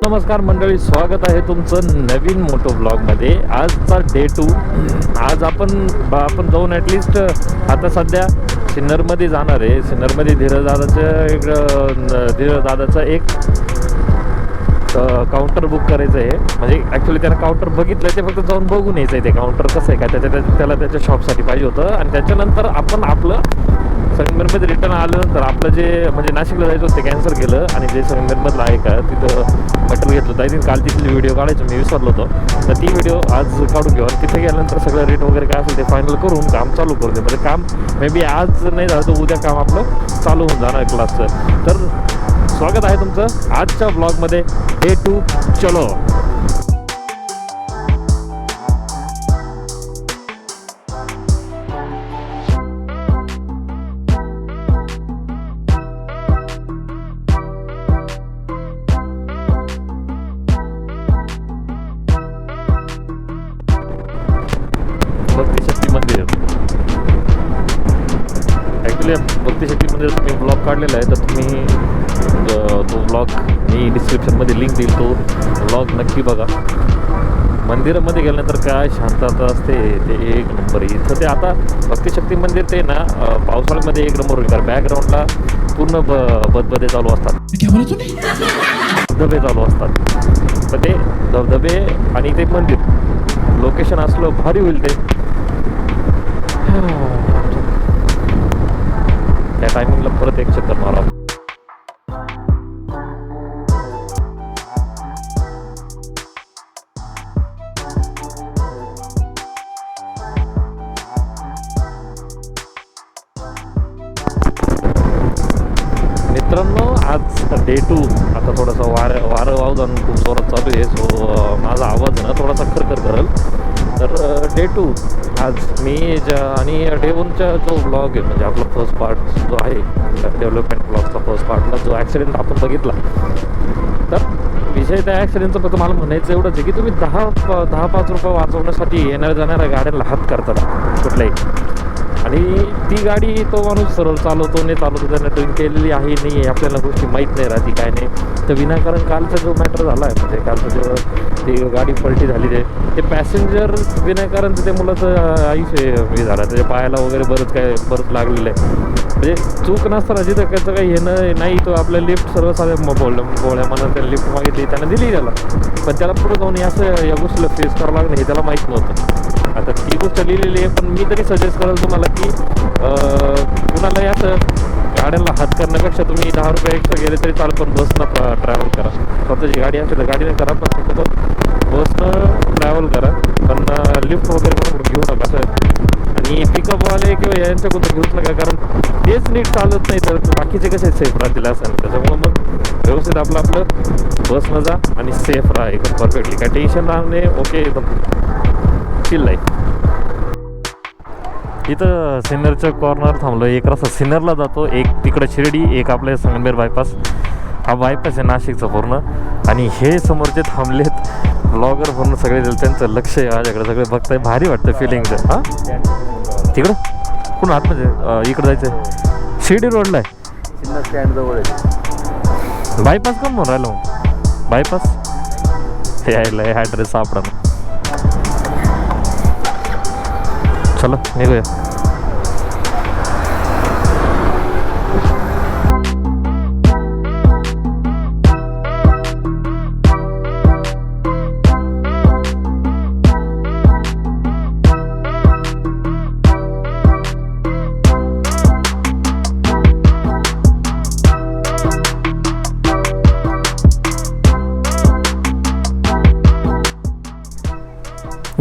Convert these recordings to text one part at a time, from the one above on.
नमस्कार मंडळी, स्वागत आहे तुमचं नवीन मोटो ब्लॉगमध्ये. आजचा डे 2. आज आपण जाऊन ॲटलिस्ट आता सध्या सिन्नरमध्ये जाणार आहे. सिन्नरमध्ये धीरदादाचं एक काउंटर बुक करायचं आहे. म्हणजे ॲक्च्युली त्याला काउंटर बघितलं, ते फक्त जाऊन बघून यायचं आहे ते काउंटर कसं आहे काय. त्याला त्याच्या शॉपसाठी पाहिजे होतं. आणि त्याच्यानंतर आपण आपलं संगमेरमध्ये रिटर्न आल्यानंतर आपलं जे म्हणजे नाशिकला जायचं होतं ते कॅन्सल केलं. आणि जे संगमेरमधलं आहे का तिथं मटेरियल घेतलं होतं. आय थिंक काल तिथली व्हिडिओ काढायचं मी विसरलो होतो. तर ती व्हिडिओ आज काढून घेऊ. आणि तिथे गेल्यानंतर सगळं रेट वगैरे काय असेल ते फायनल करून काम चालू करून दे. म्हणजे काम मे बी आज नाही झालं तर उद्या काम आपलं चालू होऊन जाणार क्लासचं. तर स्वागत आहे तुमचं आजच्या ब्लॉगमध्ये. डे 2 चलो. भक्तिशक्ती मंदिर, ॲक्च्युली भक्तिशक्ती मंदिराचा मी ब्लॉग काढलेला आहे. तर तुम्ही तो ब्लॉग मी डिस्क्रिप्शनमध्ये लिंक देईल. तो ब्लॉग नक्की बघा. मंदिरामध्ये गेल्यानंतर काय शांतता असते ते एक नंबर. इथं ते आता भक्तिशक्ती मंदिर ते ना पावसाळ्यामध्ये एक नंबर होईल. कारण बॅकग्राऊंडला पूर्ण बदबदे चालू असतात, धबधबे चालू असतात. तर ते धबधबे आणि ते मंदिर लोकेशन असलं भारी होईल ते. त्या टायमिंगला परत एक चक्कर मारा. मित्रांनो, आज डे 2. आता थोडंसं वारं वावदान खूप जोरात चालू आहे. सो माझा आवाज ना थोडासा खरखर करेल. तर डे 2 आज मी आणि डे 1चा जो ब्लॉग आहे म्हणजे आपला फर्स्ट पार्ट जो आहे डेव्हलपमेंट ब्लॉगचा फर्स्ट पार्टला जो ॲक्सिडेंट आपण बघितला. तर विषय त्या ॲक्सिडेंटचं फक्त मला म्हणायचं एवढंच आहे की तुम्ही 10-5 रुपये वाचवण्यासाठी येणाऱ्या जाणाऱ्या गाड्यांना हात करतात कुठल्याही. आणि ती गाडी तो माणूस सरळ चालवतो नाही चालवतो, त्यानं ड्रिंक केलेली आहे नाही आहे आपल्याला गोष्टी माहीत नाही राहती काय नाही. तर विनाकारण कालचा जो मॅटर झाला आहे म्हणजे कालचं जो ती गाडी पलटी झाली ते पॅसेंजर विनाकारण त्या मुलाचं आयुष्य हे झालं. त्याच्या पायाला वगैरे बरंच लागलेलं आहे. म्हणजे चूक नसताना जिथं त्याचं काही येणं नाही. तो आपल्या लिफ्ट सर्वसाधारण बोळ्या मनात त्याला लिफ्ट मागितली, त्यानं दिली त्याला. पण त्याला पुढं जाऊन या गोष्टीला फेस करावं लागणं हे त्याला माहीत नव्हतं. आता ती गोष्ट लिहिलेली आहे. पण मी तरी सजेस्ट करेल तुम्हाला की कुणालाही असं गाड्यांना हात करण्यापेक्षा तुम्ही 10 रुपये एक्स्ट्रा गेले तरी चाल, पण बसनं ट्रॅव्हल करा. स्वतःची गाडी असेल तर गाडीने करा, पण फक्त बसनं ट्रॅव्हल करा. पण लिफ्ट वगैरे पण घेऊ नका असं. आणि पिकअपवाले किंवा यांच्याकडून घेऊच नका, कारण तेच नीट चालत नाही तर बाकीचे कसे सेफ राहतील असं. त्याच्यामुळं मग व्यवस्थित आपलं बसनं जा आणि सेफ राहा एकदम परफेक्टली. काय टेन्शन राहणे. ओके, एकदम चिल लाईफ. इथं सिन्नरच्या कॉर्नर थांबलो. एक रस्ता सिन्नरला जातो, एक तिकडं शिर्डी, एक आपल्या संगमेर बायपास. हा बायपास आहे नाशिकचा पूर्ण. आणि हे समोरचे थांबलेत ब्लॉगर पूर्ण सगळे, त्यांचं लक्ष आहे माझ्याकडे. सगळे बघताय, भारी वाटतं फिलिंग. हां तिकडं कुठं आतमध्ये इकडं जायचं आहे. शिर्डी रोडला आहे, सिन्नर स्टँड जवळ आहे. बायपास कोण म्हणून राहिलो मग बायपास हे यायला हे ॲड्रेस सापडा ना. चलो निघूया.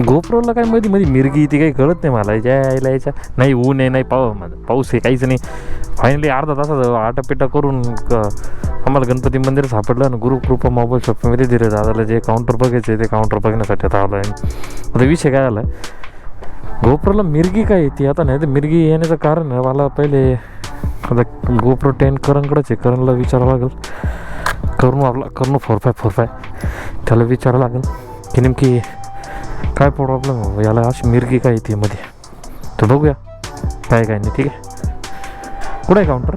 गोप्रोला काय मध्ये मिरगी ती काही कळत नाही मला. यायच्या नाही ऊन आहे नाही पाऊस आहे काहीच नाही. फायनली अर्धा तासाचा आटापिटा करून आम्हाला गणपती मंदिर सापडलं. आणि गुरुकृपा मोबाईल शॉपमध्ये धीरे दादाला जे काउंटर बघायचं आहे ते काउंटर बघण्यासाठी आता आलो आहे. आता विषय काय झाला, गोप्रोला मिरगी काय येते आता नाही. तर मिरगी येण्याचं कारण आहे मला पहिले आता गोप्रो 10 करणकडंच आहे. करणला विचारावं लागेल. करून 4545 त्याला विचारावं लागेल की नेमकी काय प्रॉब्लेम हो याला, अशी मिरगी काय येते मध्ये. तर बघूया काय नाही. ठीक आहे, कुठं आहे काउंटर?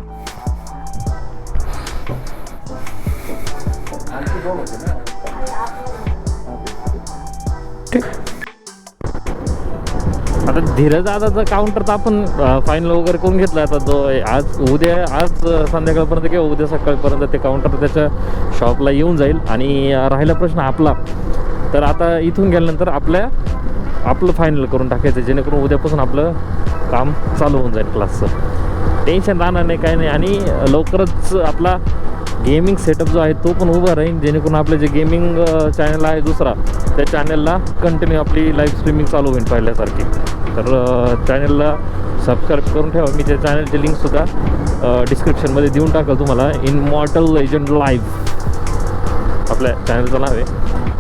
आता धीरज दादाचं काउंटर तर आपण फायनल वगैरे करून घेतलं. आता तो आज संध्याकाळपर्यंत किंवा उद्या सकाळपर्यंत ते काउंटर त्याच्या शॉपला येऊन जाईल. आणि राहिला प्रश्न आपला, तर आता इथून गेल्यानंतर आपलं फायनल करून टाकायचं, जेणेकरून उद्यापासून आपलं काम चालू होऊन जाईल क्लासचं. टेन्शन राहणार नाही, काही नाही. आणि लवकरच आपला गेमिंग सेटअप जो आहे तो पण उभा राहील, जेणेकरून आपलं जे गेमिंग चॅनल आहे दुसरा, त्या चॅनलला कंटिन्यू आपली लाईव्ह स्ट्रीमिंग चालू होईल पहिल्यासारखी. तर चॅनलला सबस्क्राईब करून ठेवा. मी त्या चॅनलची लिंकसुद्धा डिस्क्रिप्शनमध्ये देऊन टाकाल तुम्हाला. इनमॉर्टल लेजंड लाईव्ह आपल्या चॅनलचं नाव आहे.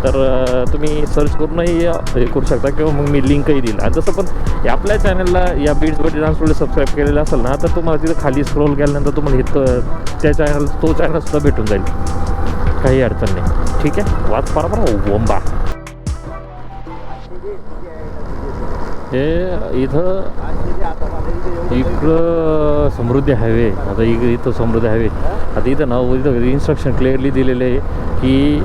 तर तुम्ही सर्च करूनही हे करू शकता, किंवा मग मी लिंकही देईल. आणि जसं पण आपल्या चॅनलला या बीट्स बडी डान्स स्टुडिओ सबस्क्राईब केलेलं असेल ना, तर तुम्हाला तिथं खाली स्क्रोल केल्यानंतर तुम्हाला इथं तो चॅनलसुद्धा भेटून जाईल. काही अडचण नाही. ठीक आहे, वाच पारा बरं बोंबा. हे इकडं समृद्धी हायवे. आता इथं समृद्धी हायवे. आता इथं इथं इन्स्ट्रक्शन क्लिअरली दिलेले आहे की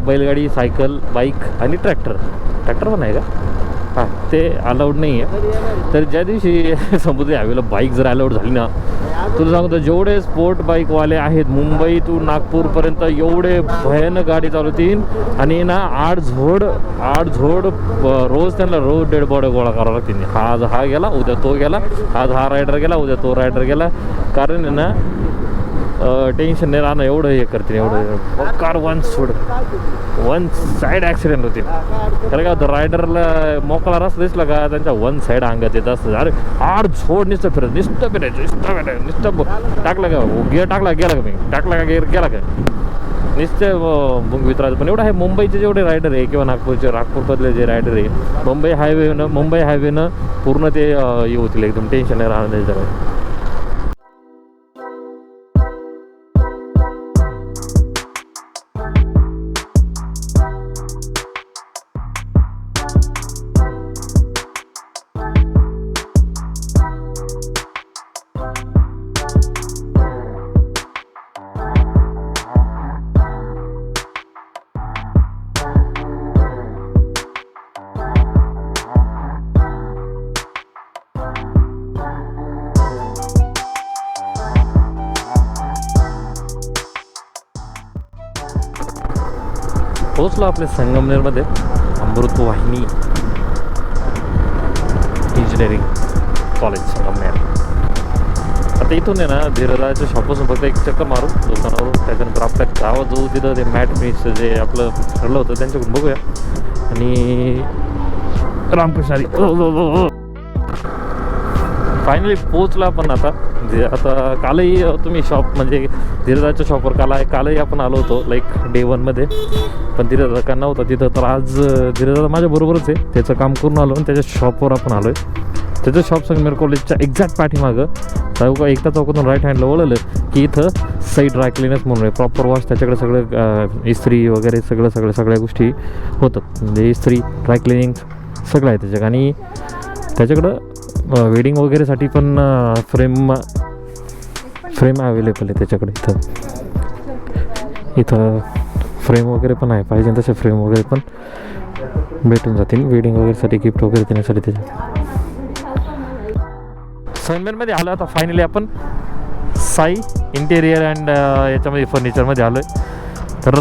बैलगाडी, सायकल, बाईक आणि ट्रॅक्टर पण आहे का? हां, ते अलाउड नाही आहे. तर ज्या दिवशी समृद्धी हायवेला बाईक जर अलाउड झाली ना, तुला सांगतो जेवढे स्पोर्ट बाईकवाले आहेत मुंबई टू नागपूरपर्यंत, एवढे भयानक गाडी चालवतील. आणि ना आठ झोड रोज त्यांना डेड बॉडी गोळा करावं लागतील. आज हा गेला, उद्या तो गेला, आज हा रायडर गेला, उद्या तो रायडर गेला. कारण आहे ना टेन्शन नाही राहणं, एवढं हे करतील. एवढं कार वन साईड ॲक्सिडेंट होतील. खरं का, रायडरला मोकळा रस्ता दिसला का त्यांच्या वन साईड अंगात येत असतं. अरे आड झोड नुसतं फिरायचं टाकलं का गिअर, टाकला गेला का, मी टाकला का गिअर गेला का, नुसतं मुंग वितरायचं. पण एवढं आहे मुंबईचे जेवढे रायडर आहे किंवा नागपूरमधले जे रायडर आहे, मुंबई हायवेनं पूर्ण ते हे होतील. एकदम टेन्शन नाही राहणार त्याच्याकडे. पोचलो आपल्या संगमनेरमध्ये, अमृतवाहिनी इंजिनिअरिंग कॉलेज संगमनेर. आता इथून आहे ना धीरदाच्या शॉपपासून फक्त एक चक्कर मारू दुकानावरून. त्याच्यानंतर आपल्या गावात जाऊ, तिथं ते मॅट मिक्स जे आपलं ठरलं होतं त्यांच्याकडून बघूया. आणि रामकृष्ण फायनली पोचला. पण आता कालही तुम्ही शॉप म्हणजे धीरदाच्या शॉपवर कालही आपण आलो होतो लाईक डे 1मध्ये. पण धीरदा का नव्हता तिथं. तर आज धीरदा माझ्याबरोबरच आहे, त्याचं काम करून आलो आणि त्याच्या शॉपवर आपण आलो आहे. त्याचं शॉप संगमेर कॉलेजच्या एक्झॅक्ट पाठीमागं एकटा चौकातून राईट हँडला वळलं की इथं साईड ड्राय क्लिनर्स म्हणून आहे. प्रॉपर वॉश त्याच्याकडे सगळं इस्त्री वगैरे सगळ्या गोष्टी होतात. म्हणजे इस्त्री, ड्राय क्लिनिंग सगळं आहे त्याच्याकडे. आणि त्याच्याकडं वेडिंग वगैरेसाठी पण फ्रेम अवेलेबल आहे त्याच्याकडे. इथं फ्रेम वगैरे पण आहे, पाहिजे तसे फ्रेम वगैरे पण भेटून जातील वेडिंग वगैरेसाठी, गिफ्ट वगैरे देण्यासाठी. त्याच्या संगमेरमध्ये आलो आता फायनली आपण साई इंटेरियर अँड याच्यामध्ये फर्निचरमध्ये आलो आहे. तर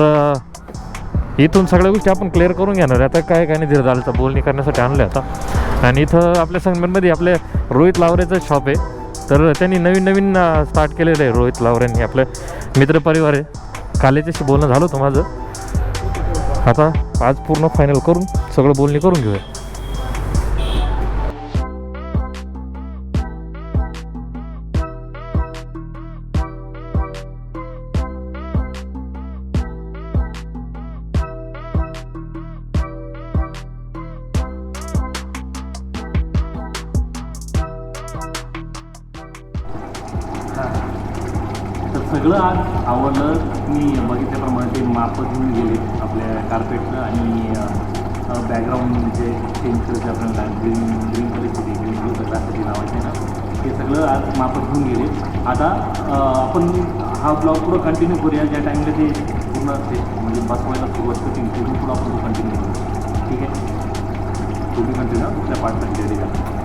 इथून सगळ्या गोष्टी आपण क्लिअर करून घेणार आहे. आता काय नाही धीरदाचं बोलणी करण्यासाठी आणलं आहे आता. आणि इथं आपल्या संगमेरमध्ये आपल्या रोहित लावरेचं शॉप आहे. तर त्यांनी नवीन स्टार्ट केलेलं आहे रोहित लावरेंनी. आपलं मित्रपरिवार आहे. कालेच्याशी बोलणं झालं होतं माझं. आता आज पूर्ण फायनल करून सगळं बोलणी करून घेऊया. सगळं आज आवडलं. मी बघितल्याप्रमाणे ते मापं घेऊन गेले आपल्या कार्पेटचं आणि बॅकग्राऊंड म्हणजे चेंज करायचं आपल्याला ग्रीन कलरची ग्रीन ब्लू कलरसाठी लावायचे ना, ते सगळं आज मापं घेऊन गेले. आता आपण हा ब्लॉग पुढं कंटिन्यू करूया. ज्या टाईमला ते पूर्ण ते म्हणजे बसवायला सुरुवात करतील तिथून पुढं आपण कंटिन्यू करू. ठीक आहे. तुम्ही कंटिन्यू दुसऱ्या पार्टसाठी रेडी करा.